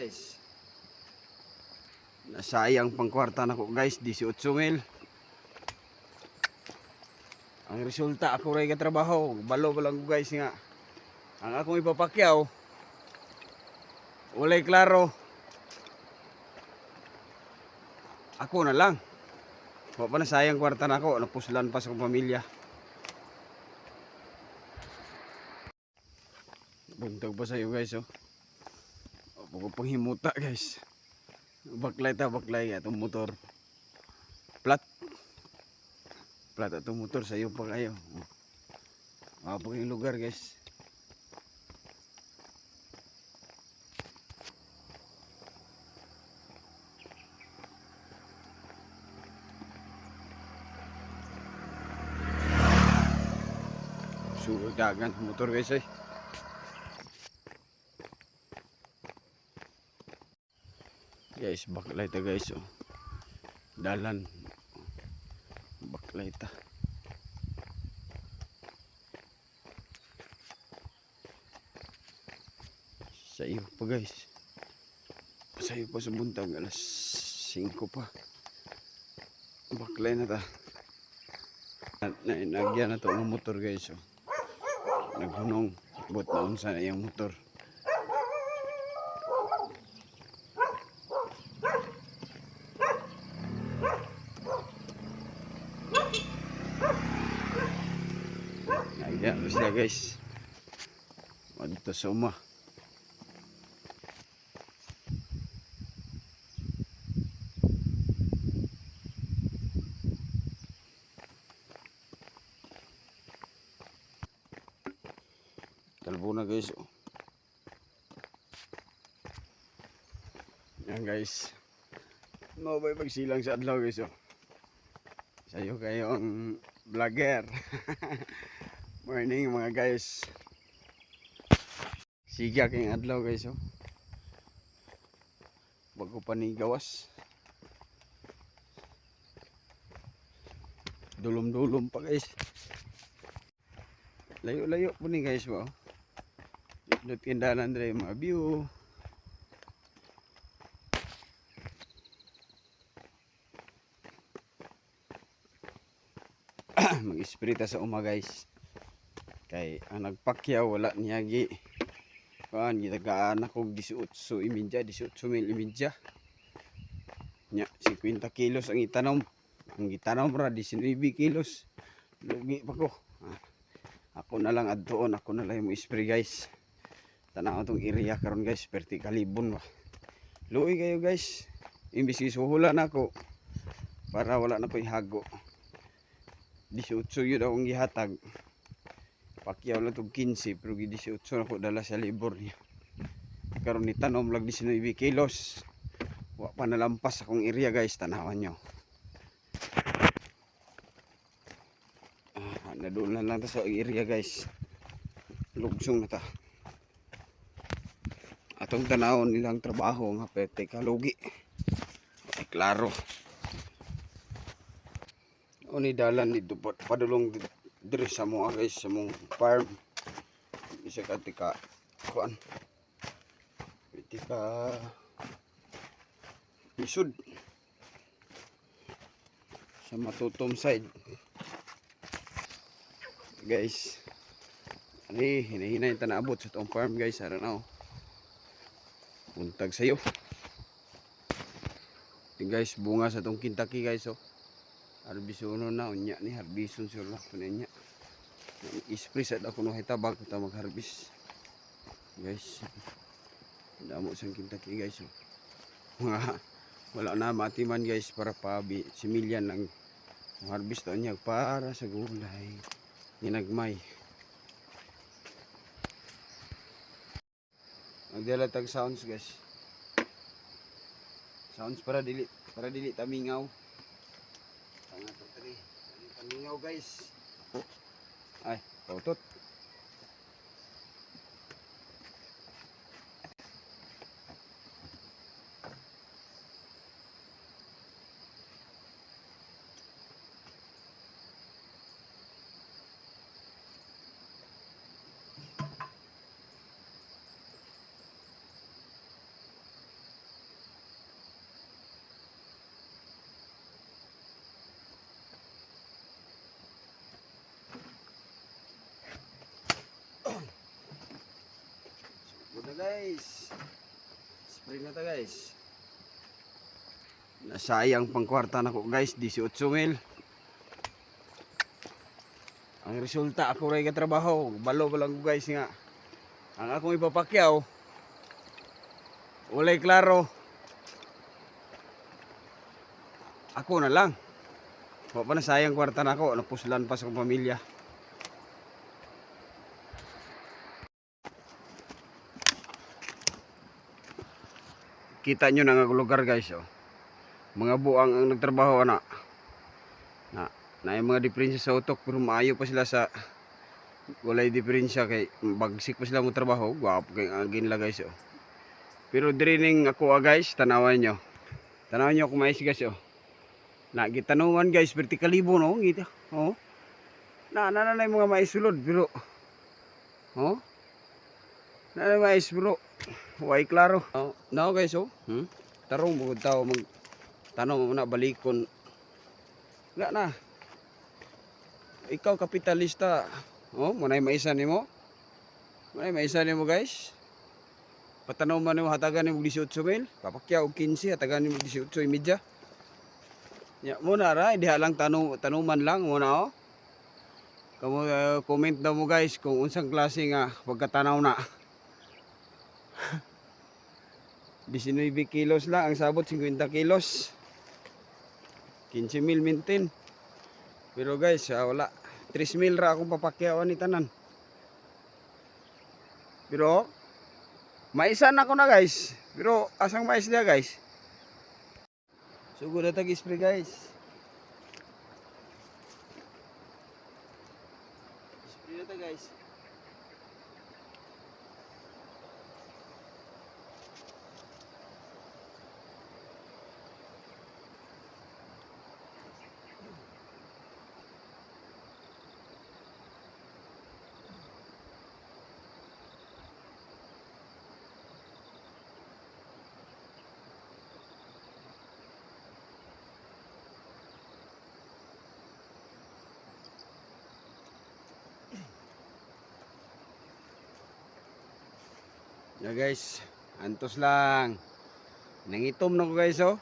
guys. Nasayang pangkwarta na ko guys, 18,000. Ang resulta ako ray katrabaho, balo ba lang ko guys nga. Ang akong ipapakyaw, walay klaro. Ako na lang. Wa pa na sayang kwarta na ako, napuslan pa sa pamilya. Buntag pa sa'yo guys, oh. Pag panghimuta guys. Baklay itong motor. Plat itong motor sa'yo pa kayo. Pag yung lugar guys. Sugat dagan motor guys eh. Guys, baklay ta guys, oh. Dalan. Baklay ta. Sa iyo pa guys. Sa iyo pa sa buntag, alas 5 pa. Baklay na ta. Nagyan na to ang motor guys, oh. Naghunong, but naon sa iyang motor. Nagyan na sila guys. Dito sa uma. Kalbo na guys, oh. Yan guys. Mabay pagsilang sa adlaw guys, oh. Sayo kayong vlogger. Morning mga guys. Siga kayong adlaw guys, oh. Bago pa ni gawas. Dulom-dulom pa guys. Layo-layo po ni guys, wow. Dito tindahan dre mga view. Mag-spray ta sa uma guys. Kay ang nagpakyaw wala niyagi. Kuan gitagaan ako 18,000 nya 50 kilos ang itanom. Ang gitanom ra 19 kilos. Lugi pa ko. Ako na lang adtoon, ako na lang mo spray guys. Tanaw tong area karon guys, pertikalibon ba. Luoy kayo guys. Imbis isuhulan ako para wala na ko'y hago. 18 yun akong gihatag. Pakyaw lang itong 15 pero 18 na ko dala sa libor niya. Karon ni tanom lang 19 kilos. Wa pa nalampas akong area guys, tanawan nyo. Nadulan lang ta sa area guys. Lugsong na ta. Atong tanawon nilang trabaho nga pwede kalugi. Ay klaro. Oni dalan dito padulong diri sa mo guys, sa mong farm. Isa ka tika kuan. Tika isud sa Matutom side. Guys. Ani hinahinay ta naabot sa tong farm guys, ara na. Buntag sayo. Guys, bunga sa tong kintaki guys, oh. Harbisono na unya ni harbison sila kunya. Ispray sa ako no hitabag ta magharbis. Guys. Damo sang kintaki guys, oh. Wala na matiman guys para pabi similyan ang harbis to niya para sa gulay. Ginagmay. Magdala tag sounds guys. Sounds para dili tamingaw. Tanga to tani. Tamingaw guys. Ay, totot. guys. Spray na ta guys. Nasayang pang kwarta na ko guys, 18 mil. Ang resulta ako ray katrabaho, balo pa lang ko guys nga. Ang akong ipapakyaw, walay klaro. Ako na lang. Wa pa na sayang kwarta na ako, napuslan pa sa akong pamilya. Kita nyo na nga lugar guys, oh. Mga buang ang nagtrabaho na yung mga diferensya sa utok, pero maayo pa sila sa walay diferensya kay bagsik pa sila mo trabaho. Gwapo kay agin la guys, oh. Pero dirining ako guys, tanawan nyo kung mais guys, oh. Na gitanuman guys, vertikalibo no ngita, oh. Na yung mga mais sulod, pero oh, na mais bro, way klaro, oh. Now guys, oh, tarong bugod tao mag tanong mo na balikon. Wala na. Ikaw kapitalista. Oh, munay maisan nimo. Munay maisan nimo guys. Patanaw man nimo hatagan nimo 18 mil, papakyaw og 15 hatagan nimo 18.5. Ya muna ra diha lang tanuman lang muna, oh. Kamo comment daw mo guys kung unsang klase nga pagkatanaw na. 19 kilos lang ang sabot, 50 kilos. 15 mil maintain. Pero guys, wala. 3 mil ra akong papakyawan ni tanan. Pero maisan ako na guys. Pero asang mais dia guys. Sugod na tag-spray guys. Spray na ta guys. Ya guys, antos lang. Nangitom na ko guys, oh.